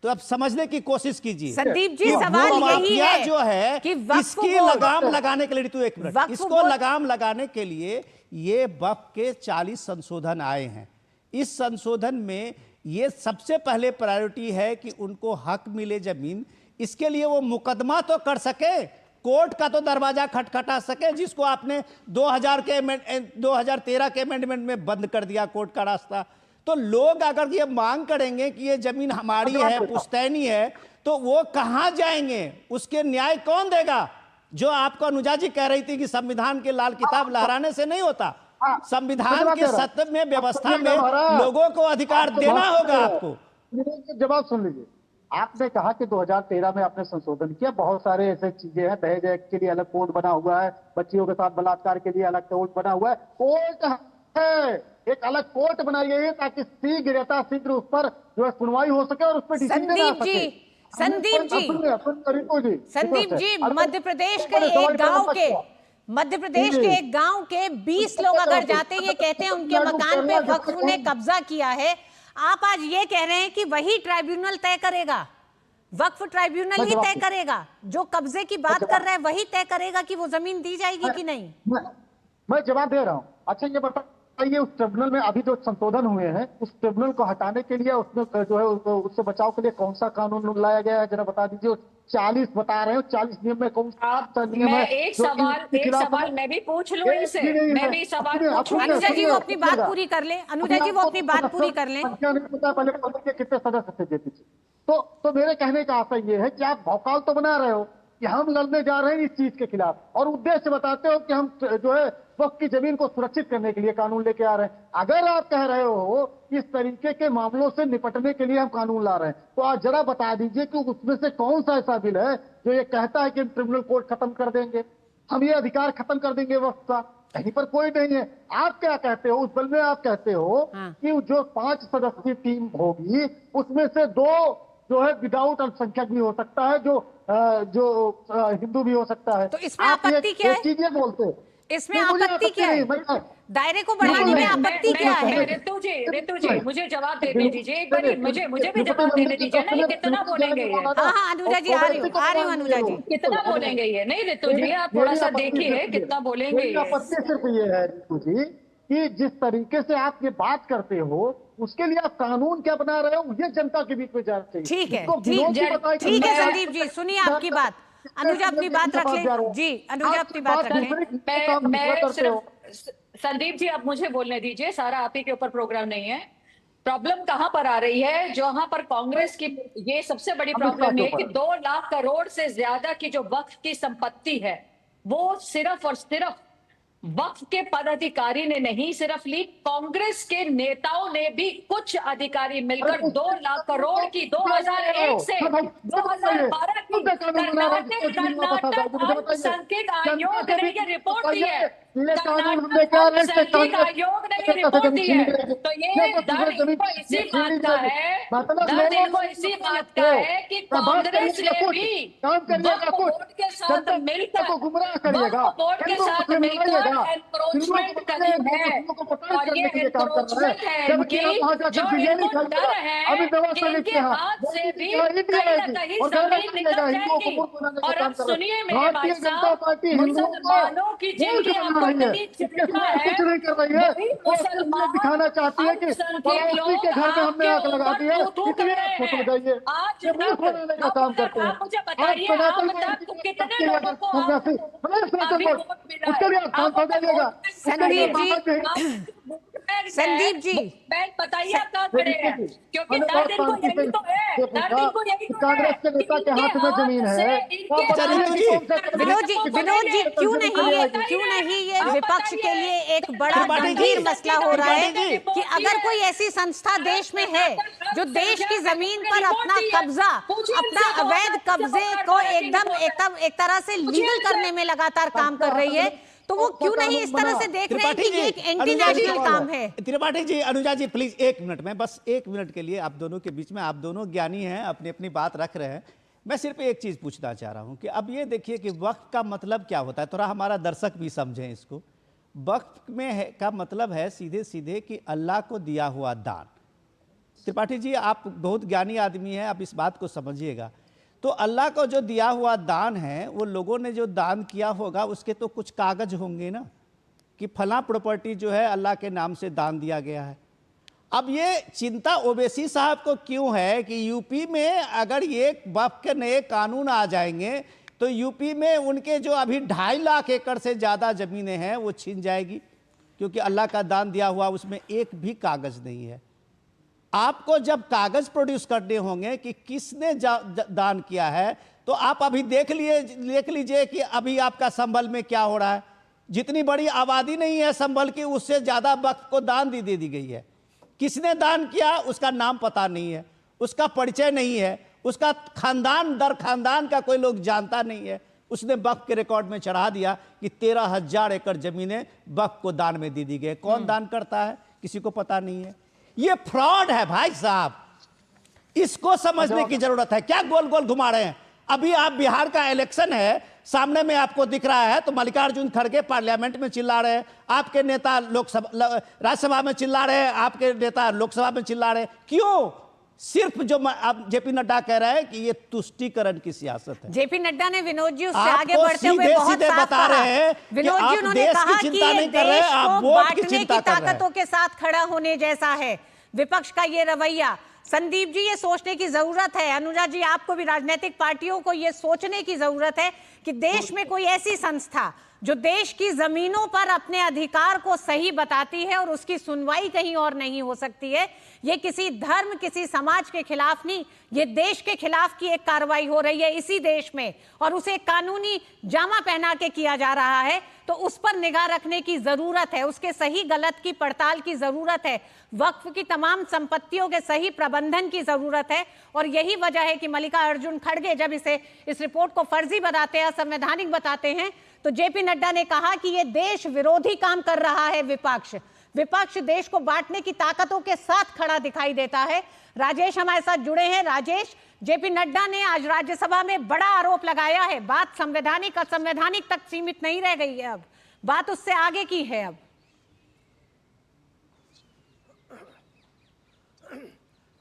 तो अब समझने की कोशिश कीजिए। संदीप जी, सवाल यही है जो है कि इसकी लगाम लगाने के लिए, तो एक मिनट, इसको लगाम लगाने के लिए ये वक्फ के 40 संशोधन आए हैं। इस संशोधन में ये सबसे पहले प्रायोरिटी है कि उनको हक मिले जमीन, इसके लिए वो मुकदमा तो कर सके, कोर्ट का तो दरवाजा खटखटा सके, जिसको आपने 2013 के अमेंडमेंट में बंद कर दिया कोर्ट का रास्ता। तो लोग अगर ये मांग करेंगे कि ये जमीन हमारी है, पुश्तैनी है, तो वो कहां जाएंगे, उसके न्याय कौन देगा? जो आपको अनुजा जी कह रही थी कि संविधान के लाल किताब लहराने से नहीं होता, संविधान के सत्य में, व्यवस्था में लोगों को अधिकार देना होगा। आपको जवाब सुन लीजिए। आपने कहा कि 2013 में आपने संशोधन किया, बहुत सारे ऐसे चीजें हैं, दहेज एक्ट के लिए अलग कोड बना हुआ है, बच्चियों के साथ बलात्कार के लिए अलग कोड बना हुआ है, कोर्ट है, एक अलग कोर्ट बनाई गई है ताकि शीघ्र उस पर जो है सुनवाई हो सके और उस पर डिसीजन आ सके। संदीप जी, मध्य प्रदेश के एक गांव के 20 लोग अगर जाते हैं, ये कहते हैं उनके मकान पे वक्फ ने कब्जा किया है, आप आज ये कह रहे हैं कि वही ट्राइब्यूनल तय करेगा, वक्फ ट्राइब्यूनल ही तय करेगा, जो कब्जे की बात कर रहा है वही तय करेगा कि वो जमीन दी जाएगी कि नहीं? मैं जवाब दे रहा हूँ। अच्छा ये बताइए, उस ट्रिब्यूनल में अभी जो संशोधन हुए हैं, उस ट्रिब्यूनल को हटाने के लिए, उसमें जो है उससे बचाव के लिए कौन सा कानून लाया गया है, जरा बता दीजिए। 40 बता रहे हो, 40 नियम में कौन सा नियम है? एक सवाल मैं भी पूछ लूं इनसे, मैं भी सवाल पूछूं। अनुजा जी वो अपनी बात पूरी कर ले, अनुजा जी वो अपनी बात पूरी कर ले। पहले कितने सदस्य थे पीछे? तो मेरे कहने का आशय ये है कि आप भौकाल तो बना रहे हो कि हम लड़ने जा रहे हैं इस चीज के खिलाफ, और उद्देश्य बताते हो कि हम जो है वक्फ की जमीन को सुरक्षित करने के लिए कानून लेके आ रहे हैं। अगर आप कह रहे हो इस तरीके के मामलों से निपटने के लिए हम कानून ला रहे हैं, तो आज जरा बता दीजिए कि उसमें से कौन सा ऐसा बिल है जो ये कहता है कि हम ट्रिब्यूनल कोर्ट खत्म कर देंगे, हम ये अधिकार खत्म कर देंगे वक्फ का? कहीं पर कोई नहीं है। आप क्या कहते हो उस बिल में? आप कहते हो कि जो 5 सदस्यीय टीम होगी उसमें से 2 जो है विदाउट अल्पसंख्यक भी हो सकता है, जो हिंदू भी हो सकता है। तो इसमें आपत्ति क्या है? चीजें बोलते हैं, इसमें आपत्ति क्या है? दायरे को बढ़ाने में आपत्ति क्या है? रितु जी मुझे जवाब देने दीजिए एक बार, मुझे भी जवाब देने दीजिए ना। कितना बोलेंगे ये? हाँ अनुजा जी, आ रही हूँ अनुजा जी। कितना बोलेंगे ये? नहीं रितु जी, आप थोड़ा सा देखिए कितना बोलेंगे ये। आपत्ति सिर्फ ये है रितु जी कि जिस तरीके से आप ये बात करते हो, उसके लिए आप कानून क्या बना रहे हो, ये जनता के बीच में जाना चाहिए। ठीक है संदीप जी, सुनिए आपकी बात। अनुजा अपनी बात रख ले जी, अनुजा अपनी बात रखें। मैं सिर्फ संदीप जी अब मुझे बोलने दीजिए, सारा आप ही के ऊपर प्रोग्राम नहीं है। प्रॉब्लम कहां पर आ रही है? जहां पर कांग्रेस की ये सबसे बड़ी प्रॉब्लम है कि 2 लाख करोड़ से ज्यादा की जो वक्फ की संपत्ति है, वो सिर्फ और सिर्फ वक्फ के पदाधिकारी ने नहीं सिर्फ ली, कांग्रेस के नेताओं ने भी कुछ अधिकारी मिलकर 2 लाख करोड़ की 2001 से 2012 की कर्नाटक अल्पसंख्यक आयोग ने ये रिपोर्ट दी है। कर्नाटक अल्पसंख्यक आयोग आपने ये रिपोर्ट दी है, तो ये दर्द इनको इसी बात का है, दर्द इनको इसी बात का है कि कांग्रेस ने भी वक्फ बोर्ड के साथ मिलकर एनक्रोचमेंट करी है, और ये एनक्रोचमेंट है इनकी, जो इनको डर है कि इनके हाथ से भी कहीं ना कहीं जमीन निकल जाएगी। और अब सुनिए मेरे भाई साहब, मुसलमानों की जिनकी आपको इतनी चिंता है, वही मुसलमान दिखाना चाहती है कि अल्पसंख्यक लोग आपके ऊपर थू कर रहे हैं। आज काम करते हैं। आप मुझे बताइए, आप तक कितने लोगों को अभी वोट मिला है? संदीप जी बैंक बताइए आप कहाँ खड़े हैं, क्योंकि दर्द इनको यही तो है, दर्द इनको यही तो है। कांग्रेस के नेता के हाथ में जमीन है। विनोद जी क्यों नहीं ये विपक्ष के लिए एक बड़ा गंभीर मसला हो रहा है कि अगर कोई ऐसी संस्था देश में है जो देश की जमीन पर अपना कब्जा, अपना अवैध कब्जे को एकदम एक तरह से लीगल करने में लगातार काम कर रही है, तो वो क्यों नहीं इस तरह से देख रहे हैं कि ये एक एंटी नेशनल काम है? त्रिपाठी जी, अनुजा जी प्लीज 1 मिनट में, बस 1 मिनट के लिए आप दोनों के बीच में, आप दोनों ज्ञानी हैं, अपनी अपनी बात रख रहे हैं। मैं सिर्फ एक चीज पूछना चाह रहा हूं कि अब ये देखिए कि वक्फ का मतलब क्या होता है, थोड़ा हमारा दर्शक भी समझें इसको। वक्फ में का मतलब है सीधे सीधे कि अल्लाह को दिया हुआ दान। त्रिपाठी जी आप बहुत ज्ञानी आदमी हैं, आप इस बात को समझिएगा। तो अल्लाह को जो दिया हुआ दान है, वो लोगों ने जो दान किया होगा उसके तो कुछ कागज होंगे ना, कि फला प्रॉपर्टी जो है अल्लाह के नाम से दान दिया गया है। अब ये चिंता ओवैसी साहब को क्यों है कि यूपी में अगर ये वक्फ के नए कानून आ जाएंगे तो यूपी में उनके जो अभी 2.5 लाख एकड़ से ज़्यादा ज़मीनें हैं वो छीन जाएगी, क्योंकि अल्लाह का दान दिया हुआ उसमें एक भी कागज़ नहीं है। आपको जब कागज प्रोड्यूस करने होंगे कि किसने दान किया है, तो आप अभी देख लीजिए कि अभी आपका संभल में क्या हो रहा है। जितनी बड़ी आबादी नहीं है संभल की, उससे ज्यादा वक्फ को दान दे दी गई है। किसने दान किया उसका नाम पता नहीं है, उसका परिचय नहीं है, उसका खानदान दर खानदान का कोई लोग जानता नहीं है। उसने वक्फ के रिकॉर्ड में चढ़ा दिया कि 13,000 एकड़ जमीनें वक्फ को दान में दे दी गई। कौन दान करता है किसी को पता नहीं है। ये फ्रॉड है भाई साहब, इसको समझने की जरूरत है। क्या गोल गोल घुमा रहे हैं? अभी आप बिहार का इलेक्शन है, सामने में आपको दिख रहा है, तो मल्लिकार्जुन खड़गे पार्लियामेंट में चिल्ला रहे हैं, आपके नेता लोकसभा राज्यसभा में चिल्ला रहे हैं, आपके नेता लोकसभा में चिल्ला रहे हैं। क्यों? सिर्फ जो आप जेपी नड्डा कह रहे हैं कि ये तुष्टीकरण की सियासत है। जेपी नड्डा ने विनोद जी उससे आगे बढ़ते हुए बहुत साफ बता रहे हैं विनोद जी, उन्होंने कहा कि ये देश को बांटने की ताकतों के साथ खड़ा होने जैसा है विपक्ष का ये रवैया। संदीप जी, ये सोचने की जरूरत है, अनुजा जी आपको भी, राजनीतिक पार्टियों को ये सोचने की जरूरत है कि देश में कोई ऐसी संस्था जो देश की जमीनों पर अपने अधिकार को सही बताती है और उसकी सुनवाई कहीं और नहीं हो सकती है। ये किसी धर्म, किसी समाज के खिलाफ नहीं, ये देश के खिलाफ की एक कार्रवाई हो रही है इसी देश में, और उसे कानूनी जामा पहना के किया जा रहा है। तो उस पर निगाह रखने की जरूरत है, उसके सही गलत की पड़ताल की जरूरत है, वक्फ की तमाम संपत्तियों के सही प्रबंधन की जरूरत है। और यही वजह है कि मल्लिकार्जुन खड़गे जब इस रिपोर्ट को फर्जी बताते हैं, असंवैधानिक बताते हैं, तो जेपी नड्डा ने कहा कि यह देश विरोधी काम कर रहा है विपक्ष देश को बांटने की ताकतों के साथ खड़ा दिखाई देता है। राजेश हमारे साथ जुड़े हैं। राजेश, जेपी नड्डा ने आज राज्यसभा में बड़ा आरोप लगाया है, बात संवैधानिक असंवैधानिक तक सीमित नहीं रह गई है, अब बात उससे आगे की है। अब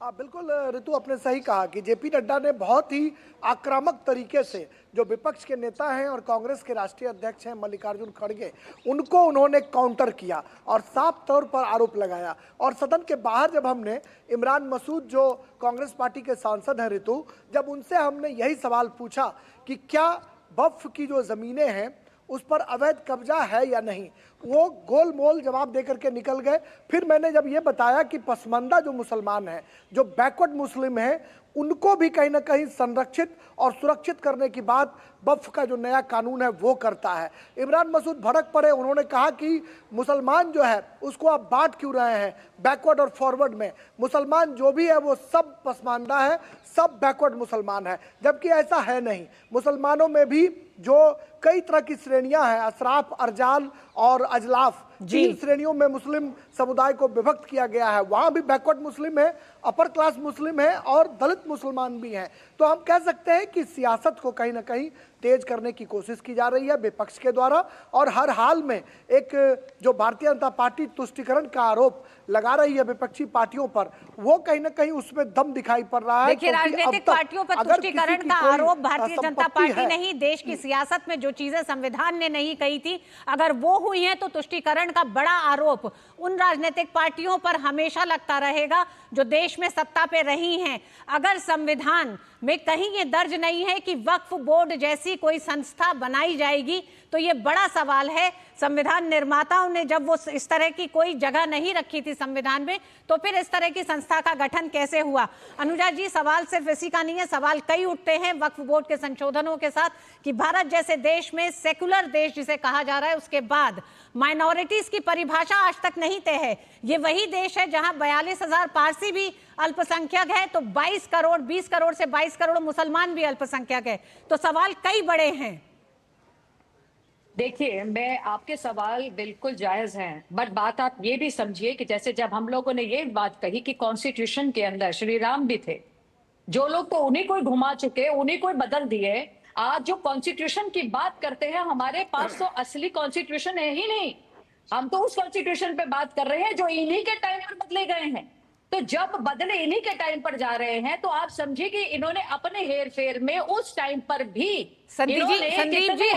हाँ बिल्कुल ऋतु, आपने सही कहा कि जेपी नड्डा ने बहुत ही आक्रामक तरीके से जो विपक्ष के नेता हैं और कांग्रेस के राष्ट्रीय अध्यक्ष हैं मल्लिकार्जुन खड़गे, उनको उन्होंने काउंटर किया और साफ तौर पर आरोप लगाया। और सदन के बाहर जब हमने इमरान मसूद जो कांग्रेस पार्टी के सांसद हैं ऋतु, जब उनसे हमने यही सवाल पूछा कि क्या वक्फ की जो ज़मीनें हैं उस पर अवैध कब्जा है या नहीं, वो गोल मोल जवाब देकर के निकल गए। फिर मैंने जब ये बताया कि पसमानदा जो मुसलमान हैं, जो बैकवर्ड मुस्लिम हैं, उनको भी कहीं ना कहीं संरक्षित और सुरक्षित करने की बात वक्फ का जो नया कानून है वो करता है। इमरान मसूद भड़क पड़े, उन्होंने कहा कि मुसलमान जो है उसको आप बांट क्यों रहे हैं बैकवर्ड और फॉरवर्ड में, मुसलमान जो भी है वो सब पसमानदा है, सब बैकवर्ड मुसलमान है, जबकि ऐसा है नहीं। मुसलमानों में भी जो कई तरह की श्रेणियां हैं, असराफ, अरजाल और अजलाफ, 3 श्रेणियों में मुस्लिम समुदाय को विभक्त किया गया है। वहां भी बैकवर्ड मुस्लिम है, अपर क्लास मुस्लिम है और दलित मुसलमान भी हैं। तो हम कह सकते हैं कि सियासत को कहीं ना कहीं तेज करने की कोशिश की जा रही है विपक्ष के द्वारा, और हर हाल में एक जो भारतीय जनता पार्टी तुष्टीकरण का आरोप लगा रही है विपक्षी पार्टियों पर, वो कहीं ना कहीं उसमें दम दिखाई पड़ रहा है। देखिए, राजनीतिक पार्टियों पर तुष्टीकरण का आरोप भारतीय जनता पार्टी नहीं, देश की सियासत में जो चीजें संविधान ने नहीं कही थी अगर वो हुई हैं तो तुष्टीकरण का बड़ा आरोप उन राजनीतिक पार्टियों पर हमेशा लगता रहेगा जो देश में सत्ता पे रही हैं। अगर संविधान में कहीं ये दर्ज नहीं है कि वक्फ बोर्ड जैसी कोई संस्था बनाई जाएगी तो ये बड़ा सवाल है। संविधान निर्माताओं ने जब वो इस तरह की कोई जगह नहीं रखी थी संविधान में, तो फिर इस तरह की संस्था का गठन कैसे हुआ? अनुजा जी, सवाल सिर्फ इसी का नहीं है, सवाल कई उठते हैं वक्फ बोर्ड के संशोधनों के साथ कि भारत जैसे देश में, सेकुलर देश जिसे कहा जा रहा है, उसके बाद माइनॉरिटीज की परिभाषा आज तक नहीं तय है। ये वही देश है जहां 42,000 पारसी भी अल्पसंख्यक है, तो 20 करोड़ से 22 करोड़ मुसलमान भी अल्पसंख्यक है। तो सवाल कई बड़े हैं। देखिए, मैं आपके सवाल बिल्कुल जायज हैं, बट बात आप ये भी समझिए कि जैसे जब हम लोगों ने ये बात कही कि कॉन्स्टिट्यूशन के अंदर श्री राम भी थे, जो लोग तो उन्हीं को घुमा चुके, उन्हीं को बदल दिए। आज जो कॉन्स्टिट्यूशन की बात करते हैं, हमारे पास तो असली कॉन्स्टिट्यूशन है ही नहीं। हम तो उस कॉन्स्टिट्यूशन पे बात कर रहे हैं जो इन्हीं के टाइम पर बदले गए हैं। तो जब बदले इन्हीं के टाइम पर जा रहे हैं तो आप समझिए कि इन्होंने अपने हेर फेर में उस टाइम पर भी संदीप जी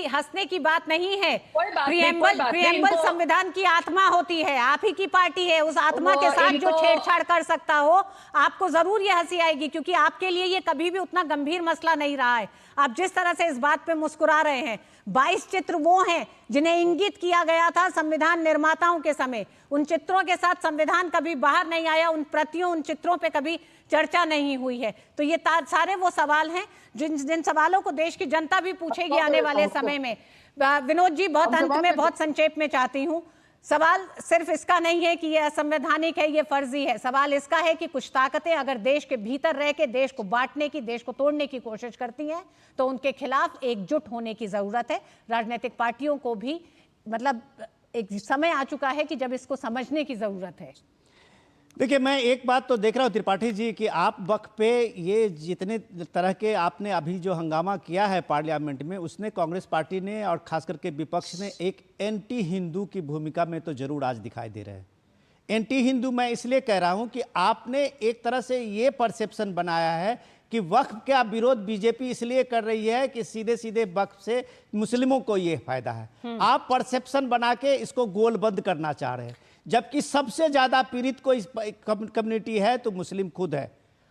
हंसने की बात नहीं है। प्रियम्बल संविधान की आत्मा होती है, आप ही की पार्टी है, उस आत्मा के साथ जो छेड़छाड़ कर सकता हो आपको जरूर ये हंसी आएगी, क्योंकि आपके लिए ये कभी भी उतना गंभीर मसला नहीं रहा है। आप जिस तरह से इस बात पे मुस्कुरा रहे हैं, 22 चित्र वो हैं जिन्हें इंगित किया गया था संविधान निर्माताओं के समय। उन चित्रों के साथ संविधान कभी बाहर नहीं आया, उन प्रतियों, उन चित्रों पे कभी चर्चा नहीं हुई है। तो ये सारे वो सवाल हैं जिन सवालों को देश की जनता भी पूछेगी आने वाले समय में। विनोद जी, बहुत अंत में, बहुत संक्षेप में चाहती हूँ, सवाल सिर्फ इसका नहीं है कि ये असंवैधानिक है, ये फर्जी है। सवाल इसका है कि कुछ ताकतें अगर देश के भीतर रह के देश को बांटने की, देश को तोड़ने की कोशिश करती हैं तो उनके खिलाफ एकजुट होने की जरूरत है। राजनीतिक पार्टियों को भी मतलब एक समय आ चुका है कि जब इसको समझने की जरूरत है। देखिए, मैं एक बात तो देख रहा हूँ त्रिपाठी जी कि आप वक्फ पे ये जितने तरह के आपने अभी जो हंगामा किया है पार्लियामेंट में, उसने कांग्रेस पार्टी ने और खास करके विपक्ष ने एक एंटी हिंदू की भूमिका में तो जरूर आज दिखाई दे रहे हैं। एंटी हिंदू मैं इसलिए कह रहा हूँ कि आपने एक तरह से ये परसेप्शन बनाया है कि वक्फ का विरोध बीजेपी इसलिए कर रही है कि सीधे सीधे वक्फ से मुस्लिमों को ये फायदा है। आप परसेप्शन बना के इसको गोल बंद करना चाह रहे हैं, जबकि सबसे ज्यादा पीड़ित कोई कम्युनिटी है तो मुस्लिम खुद है।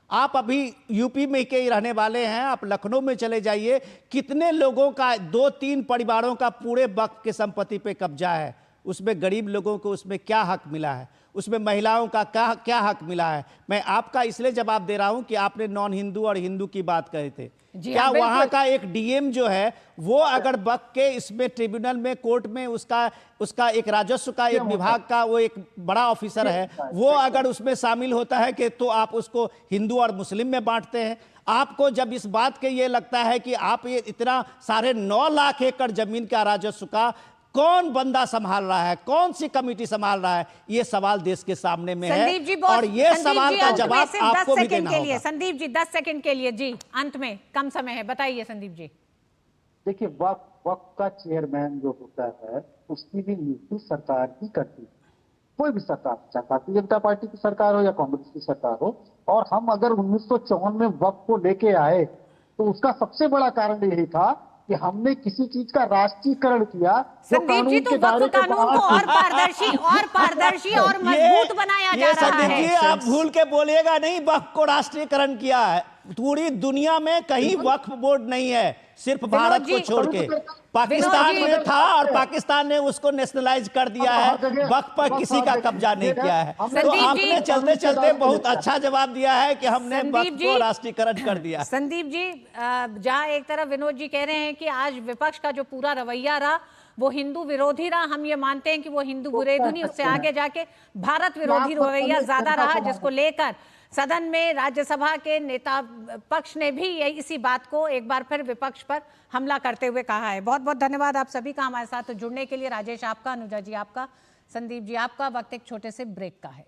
आप अभी यूपी में के ही रहने वाले हैं, आप लखनऊ में चले जाइए, कितने लोगों का, 2-3 परिवारों का पूरे वक्फ के संपत्ति पे कब्जा है। उसमें गरीब लोगों को उसमें क्या हक मिला है, उसमें महिलाओं का क्या हक मिला है। मैं आपका इसलिए जवाब दे रहा हूं कि आपने नॉन हिंदू और हिंदू की बात कही थे, क्या वहां का एक डीएम जो है वो अगर वक्फ के इसमें ट्रिब्यूनल में, कोर्ट में उसका एक राजस्व का एक विभाग का वो एक बड़ा ऑफिसर है, वो अगर उसमें शामिल होता है कि तो आप उसको हिंदू और मुस्लिम में बांटते हैं। आपको जब इस बात के ये लगता है कि आप ये इतना 9.5 लाख एकड़ जमीन का राजस्व का कौन बंदा संभाल रहा है, कौन सी कमेटी संभाल रहा है, ये सवाल देश के सामने में है और ये सवाल का जवाब आपको भी देना होगा। संदीप जी 10 सेकंड के लिए जी, अंत में कम समय है, बताइए संदीप जी। देखिए, वक्फ का चेयरमैन जो होता है उसकी भी नियुक्ति सरकार ही करती है, कोई भी सरकार, चाहे भारतीय जनता पार्टी की सरकार हो या कांग्रेस की सरकार हो। और हम अगर 1954 में वक्फ को लेके आए तो उसका सबसे बड़ा कारण यही था कि हमने किसी चीज का राष्ट्रीयकरण किया। संदीप जी, तो वक्फ कानून को और पारदर्शी और मजबूत बनाया जा रहा है। संदीप जी, आप भूल के बोलिएगा नहीं, वक्फ को राष्ट्रीयकरण किया है। पूरी दुनिया में कहीं वक्फ बोर्ड नहीं है, सिर्फ भारत को छोड़ के। पाकिस्तान में था और पाकिस्तान ने उसको नेशनलाइज कर दिया है, वक्फ पर किसी का कब्जा नहीं किया है। तो आपने चलते चलते बहुत अच्छा जवाब दिया है कि हमने वक्फ को राष्ट्रीयकरण कर दिया। संदीप जी, जहां एक तरफ विनोद जी कह रहे हैं कि आज विपक्ष का जो पूरा रवैया रहा वो हिंदू विरोधी रहा, हम ये मानते हैं कि वो हिंदू विरोधी नहीं, उससे आगे जाके भारत विरोधी रवैया ज्यादा रहा, जिसको लेकर सदन में राज्यसभा के नेता पक्ष ने भी इसी बात को एक बार फिर विपक्ष पर हमला करते हुए कहा है। बहुत बहुत धन्यवाद आप सभी का हमारे साथ जुड़ने के लिए। राजेश आपका, अनुजा जी आपका, संदीप जी आपका। वक्त एक छोटे से ब्रेक का है।